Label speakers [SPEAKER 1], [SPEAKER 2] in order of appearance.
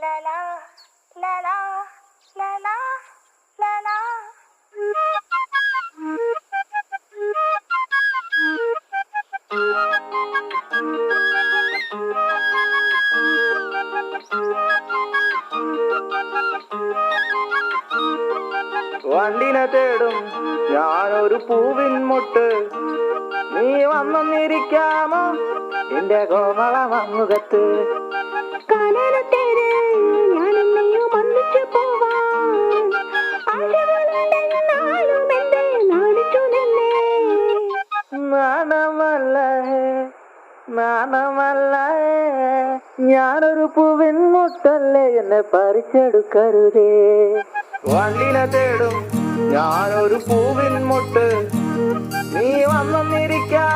[SPEAKER 1] la la la la la la la la.
[SPEAKER 2] വണ്ടിനെ തേടും ഞാനൊരു പൂവിൻ മുട്ട്, നീ വന്നിരിക്കാമോ എന്റെ കോമള മുഖത്ത്. നാണമല്ലേ നാണമല്ലേ ഞാനൊരു പൂവിൻ മുട്ടല്ലേ, എന്നെ പറിച്ചെടുക്കരുതേ. വണ്ടിനെ തേടും ഞാനൊരു പൂവിൻ മുട്ട്, നീ വന്നിരിക്കാം